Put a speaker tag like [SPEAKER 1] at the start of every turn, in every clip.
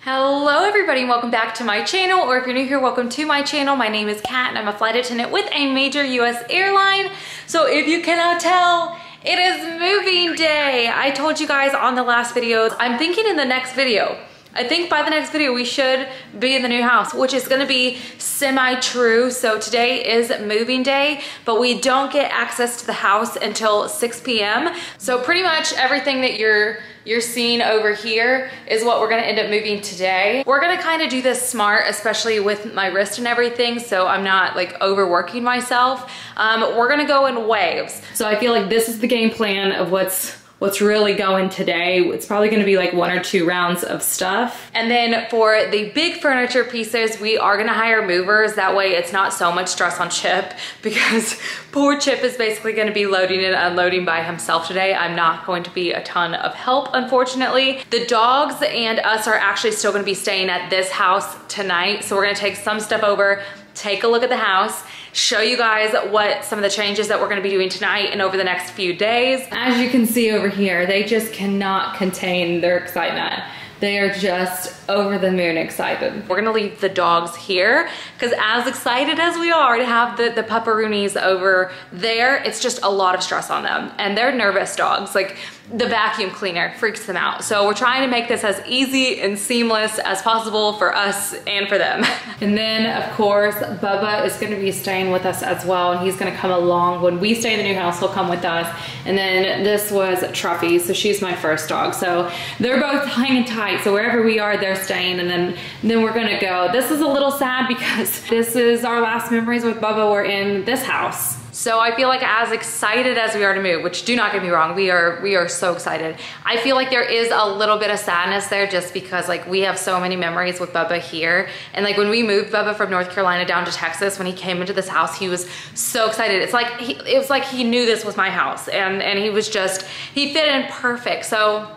[SPEAKER 1] Hello everybody and welcome back to my channel, or if you're new here, welcome to my channel. My name is Kat and I'm a flight attendant with a major US airline. So if you cannot tell, it is moving day. I told you guys on the last videos, I'm thinking in the next video, I think by the next video we should be in the new house, which is gonna be semi-true. So today is moving day, but we don't get access to the house until 6 p.m. So pretty much everything that you're seeing over here is what we're gonna end up moving today. We're gonna kind of do this smart, especially with my wrist and everything, so I'm not like overworking myself. We're gonna go in waves. So I feel like this is the game plan of what's really going today. It's probably gonna be like 1 or 2 rounds of stuff. And then for the big furniture pieces, we are gonna hire movers. That way it's not so much stress on Chip, because poor Chip is basically gonna be loading and unloading by himself today. I'm not going to be a ton of help, unfortunately. The dogs and us are actually still gonna be staying at this house tonight. So we're gonna take some stuff over, take a look at the house, show you guys what some of the changes that we're gonna be doing tonight and over the next few days. As you can see over here, they just cannot contain their excitement. They are just over the moon excited. We're gonna leave the dogs here, because as excited as we are to have the pupperoonies over there, it's just a lot of stress on them. And they're nervous dogs. Like, the vacuum cleaner freaks them out. So we're trying to make this as easy and seamless as possible for us and for them. And then of course, Bubba is gonna be staying with us as well, and he's gonna come along. When we stay in the new house, he'll come with us. And then this was Truffy, so she's my first dog. So they're both hanging tight. So wherever we are, they're staying, and then we're gonna go. This is a little sad because this is our last memories with Bubba. We're in this house. So I feel like as excited as we are to move, which do not get me wrong, we are so excited. I feel like there is a little bit of sadness there, just because like we have so many memories with Bubba here. And like when we moved Bubba from North Carolina down to Texas, when he came into this house, he was so excited. It was like he knew this was my house, and he fit in perfect. So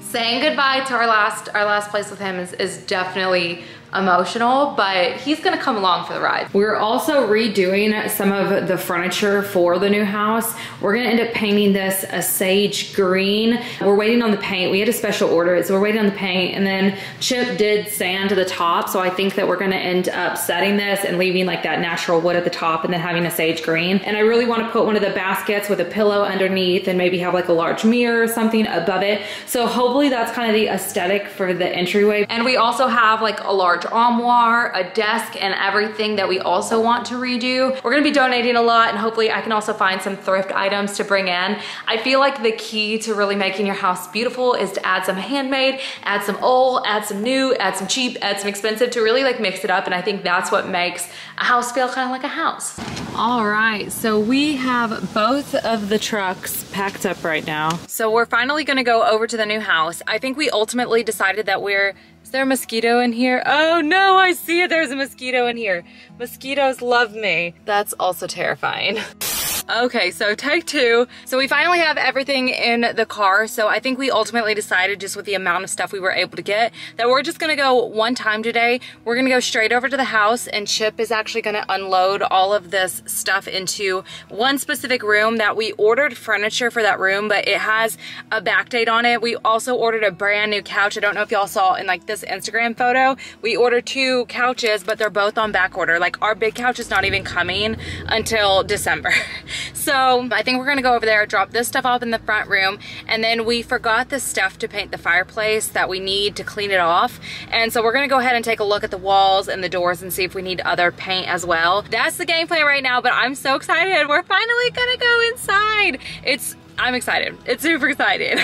[SPEAKER 1] saying goodbye to our last place with him is definitely emotional, but he's gonna come along for the ride. We're also redoing some of the furniture for the new house. We're gonna end up painting this a sage green. We're waiting on the paint. We had a special order, so we're waiting on the paint, and then Chip did sand to the top, so I think that we're gonna end up setting this and leaving like that natural wood at the top and then having a sage green. And I really wanna put one of the baskets with a pillow underneath and maybe have like a large mirror or something above it. So hopefully that's kind of the aesthetic for the entryway. And we also have like a large armoire, a desk, and everything that we also want to redo. We're gonna be donating a lot, and hopefully I can also find some thrift items to bring in. I feel like the key to really making your house beautiful is to add some handmade, add some old, add some new, add some cheap, add some expensive, to really like mix it up. And I think that's what makes a house feel kind of like a house. All right, so we have both of the trucks packed up right now. So we're finally gonna go over to the new house. I think we ultimately decided that is there a mosquito in here? Oh no, I see it, there's a mosquito in here. Mosquitoes love me. That's also terrifying. Okay, so take 2. So we finally have everything in the car. So I think we ultimately decided, just with the amount of stuff we were able to get, that we're just gonna go one time today. We're gonna go straight over to the house, and Chip is actually gonna unload all of this stuff into one specific room that we ordered furniture for that room, but it has a back date on it. We also ordered a brand new couch. I don't know if y'all saw in like this Instagram photo. We ordered 2 couches, but they're both on back order. Like our big couch is not even coming until December. So I think we're gonna go over there, drop this stuff off in the front room, and then we forgot the stuff to paint the fireplace that we need to clean it off. And so we're gonna go ahead and take a look at the walls and the doors and see if we need other paint as well. That's the game plan right now, but I'm so excited. We're finally gonna go inside. I'm excited. It's super excited.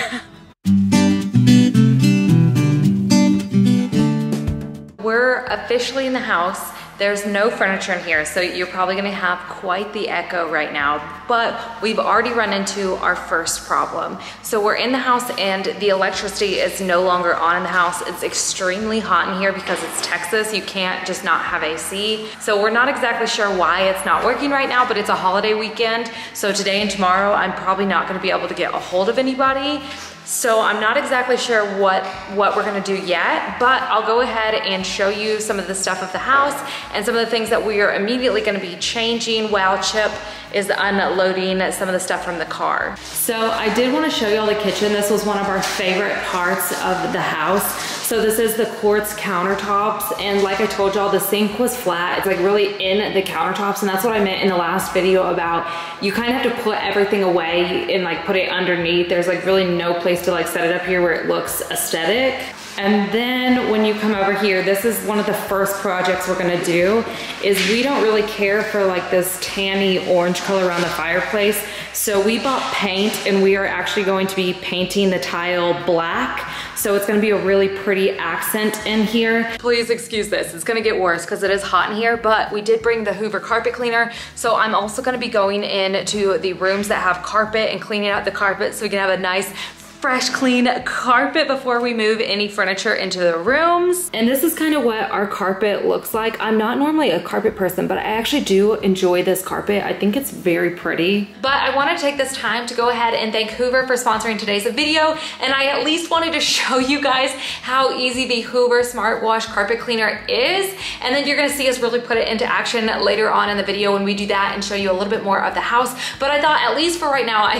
[SPEAKER 1] We're officially in the house. There's no furniture in here, so you're probably gonna have quite the echo right now, but we've already run into our first problem. So we're in the house and the electricity is no longer on in the house. It's extremely hot in here because it's Texas. You can't just not have AC. So we're not exactly sure why it's not working right now, but it's a holiday weekend. So today and tomorrow, I'm probably not gonna be able to get a hold of anybody. So I'm not exactly sure what we're gonna do yet, but I'll go ahead and show you some of the stuff of the house and some of the things that we are immediately gonna be changing while Chip is unloading some of the stuff from the car. So I did want to show y'all the kitchen. This was one of our favorite parts of the house. So this is the quartz countertops, and like I told y'all, the sink was flat. It's like really in the countertops, and that's what I meant in the last video about you kind of have to put everything away and like put it underneath. There's like really no place to like set it up here where it looks aesthetic. And then when you come over here, this is one of the first projects we're gonna do, is we don't really care for like this tanny orange color around the fireplace. So we bought paint, and we are actually going to be painting the tile black. So it's gonna be a really pretty accent in here. Please excuse this, it's gonna get worse because it is hot in here, but we did bring the Hoover carpet cleaner. So I'm also gonna be going into the rooms that have carpet and cleaning out the carpet so we can have a nice fresh, clean carpet before we move any furniture into the rooms. And this is kind of what our carpet looks like. I'm not normally a carpet person, but I actually do enjoy this carpet. I think it's very pretty. But I want to take this time to go ahead and thank Hoover for sponsoring today's video. And I at least wanted to show you guys how easy the Hoover Smart Wash Carpet Cleaner is. And then you're gonna see us really put it into action later on in the video when we do that and show you a little bit more of the house. But I thought at least for right now, I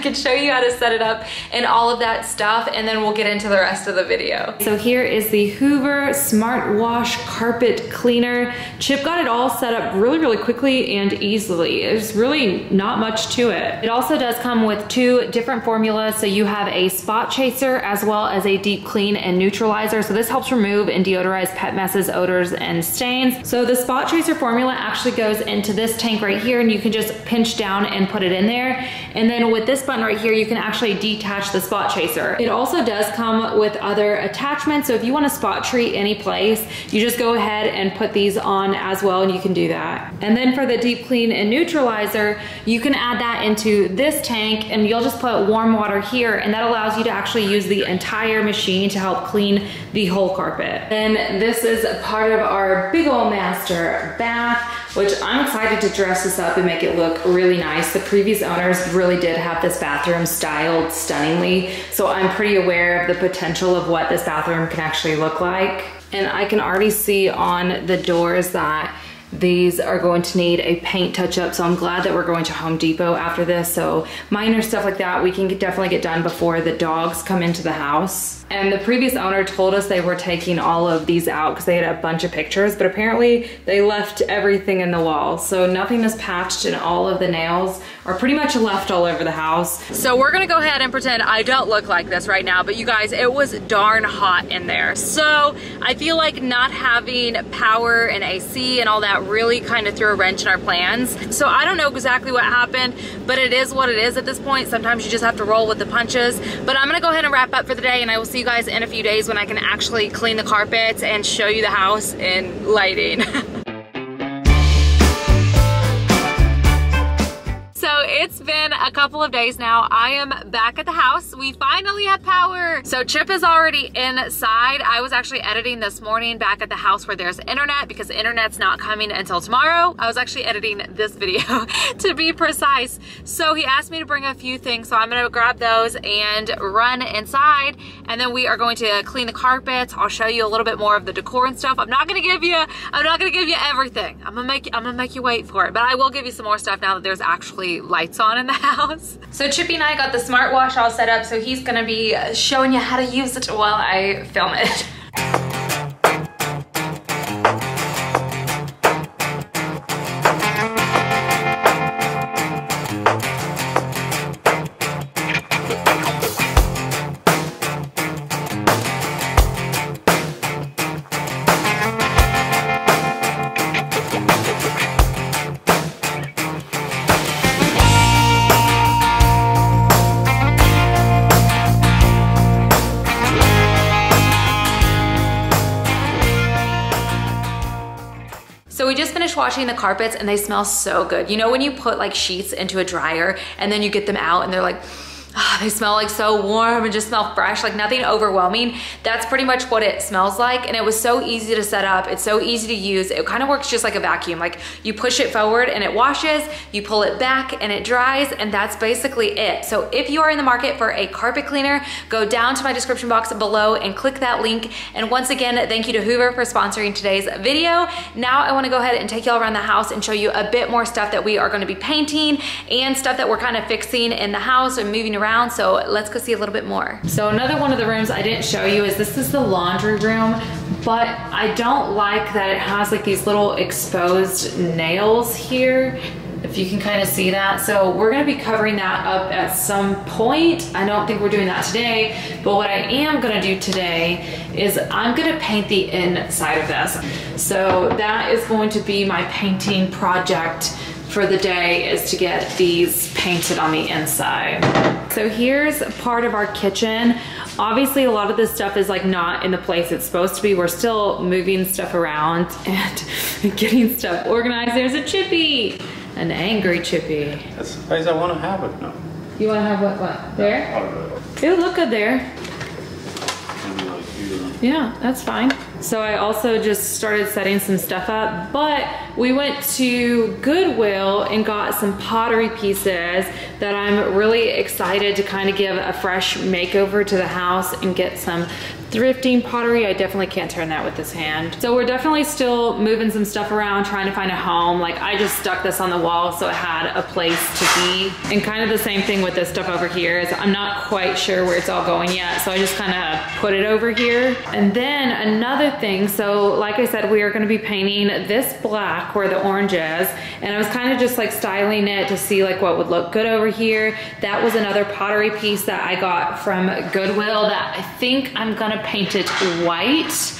[SPEAKER 1] could show you how to set it up and all of that stuff, and then we'll get into the rest of the video. So here is the Hoover Smart Wash Carpet Cleaner. Chip got it all set up really quickly and easily. There's really not much to it. It also does come with 2 different formulas. So you have a spot chaser as well as a deep clean and neutralizer. So this helps remove and deodorize pet messes, odors, and stains. So the spot chaser formula actually goes into this tank right here, and you can just pinch down and put it in there. And then with this button right here, you can actually detach the spot chaser. It also does come with other attachments. So if you want to spot treat any place, you just go ahead and put these on as well, and you can do that. And then for the deep clean and neutralizer, you can add that into this tank, and you'll just put warm water here, and that allows you to actually use the entire machine to help clean the whole carpet. Then this is a part of our big old master bath, which I'm excited to dress this up and make it look really nice. The previous owners really did have this bathroom styled stunningly, so I'm pretty aware of the potential of what this bathroom can actually look like. And I can already see on the doors that these are going to need a paint touch up, so I'm glad that we're going to Home Depot after this. So minor stuff like that we can definitely get done before the dogs come into the house. And the previous owner told us they were taking all of these out because they had a bunch of pictures, but apparently they left everything in the wall. So nothing is patched, and all of the nails are pretty much left all over the house. So we're gonna go ahead and pretend I don't look like this right now, but you guys, it was darn hot in there. So I feel like not having power and AC and all that really kind of threw a wrench in our plans. So I don't know exactly what happened, but it is what it is at this point. Sometimes you just have to roll with the punches. But I'm gonna go ahead and wrap up for the day, and I will see you guys in a few days when I can actually clean the carpets and show you the house in lighting. So it's been a couple of days now. I am back at the house. We finally have power. So Chip is already inside. I was actually editing this morning back at the house where there's internet, because the internet's not coming until tomorrow. I was actually editing this video to be precise. So he asked me to bring a few things, so I'm gonna grab those and run inside, and then we are going to clean the carpets. I'll show you a little bit more of the decor and stuff. I'm not gonna give you everything. I'm gonna make you wait for it, but I will give you some more stuff now that there's actually lights on in the house. So Chippy and I got the smart wash all set up, so he's gonna be showing you how to use it while I film it. So we just finished washing the carpets and they smell so good. You know when you put like sheets into a dryer and then you get them out and they're like They smell like so warm and just smell fresh, like nothing overwhelming. That's pretty much what it smells like. And it was so easy to set up. It's so easy to use. It kind of works just like a vacuum. Like you push it forward and it washes, you pull it back and it dries, and that's basically it. So if you are in the market for a carpet cleaner, go down to my description box below and click that link. And once again, thank you to Hoover for sponsoring today's video. Now I want to go ahead and take y'all around the house and show you a bit more stuff that we are going to be painting and stuff that we're kind of fixing in the house and moving around. So let's go see a little bit more. So another one of the rooms I didn't show you is this is the laundry room, but I don't like that it has like these little exposed nails here, if you can kind of see that. So we're gonna be covering that up at some point. I don't think we're doing that today, but what I am gonna do today is I'm gonna paint the inside of this. So that is going to be my painting project for the day, is to get these painted on the inside. So here's part of our kitchen. Obviously a lot of this stuff is like not in the place it's supposed to be. We're still moving stuff around and getting stuff organized. There's a Chippy, an angry Chippy.
[SPEAKER 2] That's the place I want to have it now.
[SPEAKER 1] You want to have what? There? It'll look good there. Yeah, that's fine. So I also just started setting some stuff up, but we went to Goodwill and got some pottery pieces that I'm really excited to kind of give a fresh makeover to the house and get some thrifting pottery. I definitely can't turn that with this hand. So we're definitely still moving some stuff around, trying to find a home. Like I just stuck this on the wall so it had a place to be. And kind of the same thing with this stuff over here is I'm not quite sure where it's all going yet. So I just kind of put it over here. And then another thing, so like I said, we are gonna be painting this black where the orange is. And I was kind of just like styling it to see like what would look good over here. That was another pottery piece that I got from Goodwill that I think I'm gonna paint it white.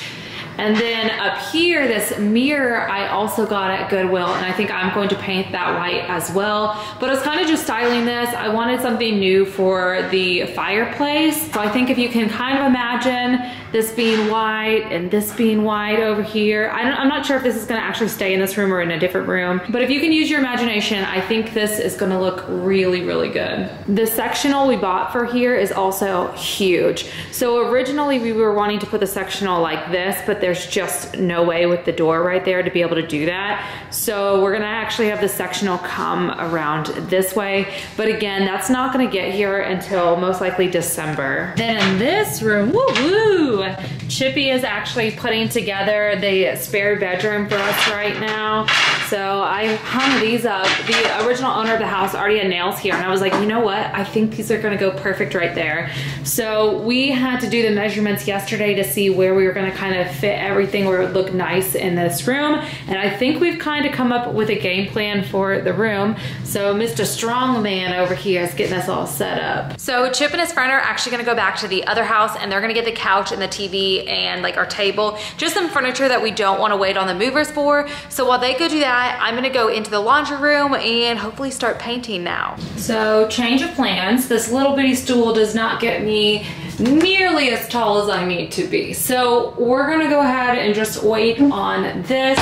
[SPEAKER 1] And then up here, this mirror I also got at Goodwill, and I think I'm going to paint that white as well. But I was kind of just styling this. I wanted something new for the fireplace. So I think if you can kind of imagine this being white and this being white over here. I'm not sure if this is gonna actually stay in this room or in a different room, but if you can use your imagination, I think this is gonna look really, really good. The sectional we bought for here is also huge. So originally we were wanting to put the sectional like this, but there's just no way with the door right there to be able to do that. So we're gonna actually have the sectional come around this way. But again, that's not gonna get here until most likely December. Then in this room, woo-woo, Chippy is actually putting together the spare bedroom for us right now. So I hung these up. The original owner of the house already had nails here, and I was like, you know what? I think these are gonna go perfect right there. So we had to do the measurements yesterday to see where we were gonna kind of fit everything where it would look nice in this room. And I think we've kind of come up with a game plan for the room. So Mr. Strongman over here is getting us all set up. So Chip and his friend are actually gonna go back to the other house, and they're gonna get the couch and the TV and like our table, just some furniture that we don't want to wait on the movers for. So while they go do that, I'm gonna go into the laundry room and hopefully start painting now. So change of plans. This little bitty stool does not get me nearly as tall as I need to be. So we're gonna go ahead and just wait on this.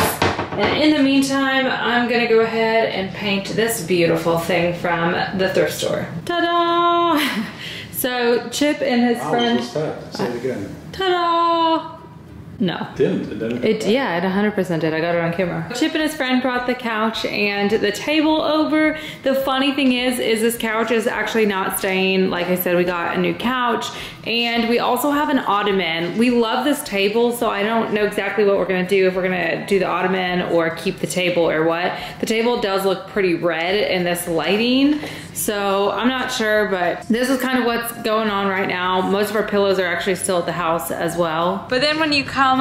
[SPEAKER 1] And in the meantime, I'm gonna go ahead and paint this beautiful thing from the thrift store. Ta-da! So Chip and his friend.
[SPEAKER 2] What's that? Say it again.
[SPEAKER 1] Ta-da! No.
[SPEAKER 2] It didn't.
[SPEAKER 1] Yeah, it 100% did. I got it on camera. Chip and his friend brought the couch and the table over. The funny thing is this couch is actually not staying. Like I said, we got a new couch, and we also have an ottoman. We love this table, so I don't know exactly what we're gonna do, if we're gonna do the ottoman or keep the table or what. The table does look pretty red in this lighting, so I'm not sure, but this is kind of what's going on right now. Most of our pillows are actually still at the house as well. But then when you come on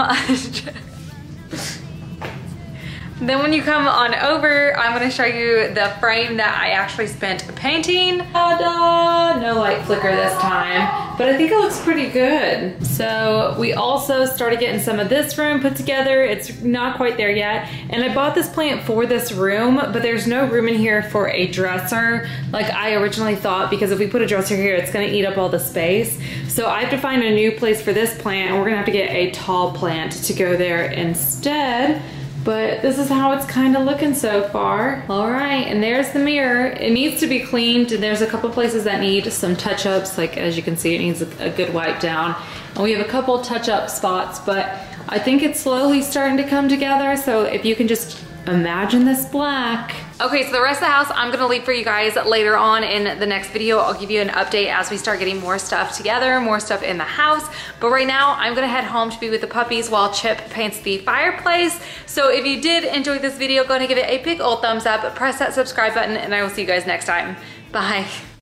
[SPEAKER 1] over, I'm gonna show you the frame that I actually spent painting. Ta-da! No light flicker this time, but I think it looks pretty good. So we also started getting some of this room put together. It's not quite there yet. And I bought this plant for this room, but there's no room in here for a dresser like I originally thought, because if we put a dresser here, it's gonna eat up all the space. So I have to find a new place for this plant, and we're gonna have to get a tall plant to go there instead. But this is how it's kind of looking so far. All right, and there's the mirror. It needs to be cleaned. There's a couple places that need some touch-ups. Like, as you can see, it needs a good wipe down. And we have a couple touch-up spots, but I think it's slowly starting to come together. So if you can just imagine this black. Okay, so the rest of the house I'm gonna leave for you guys later on in the next video. I'll give you an update as we start getting more stuff together, more stuff in the house. But right now, I'm gonna head home to be with the puppies while Chip paints the fireplace. So if you did enjoy this video, go ahead and give it a big old thumbs up, press that subscribe button, and I will see you guys next time. Bye.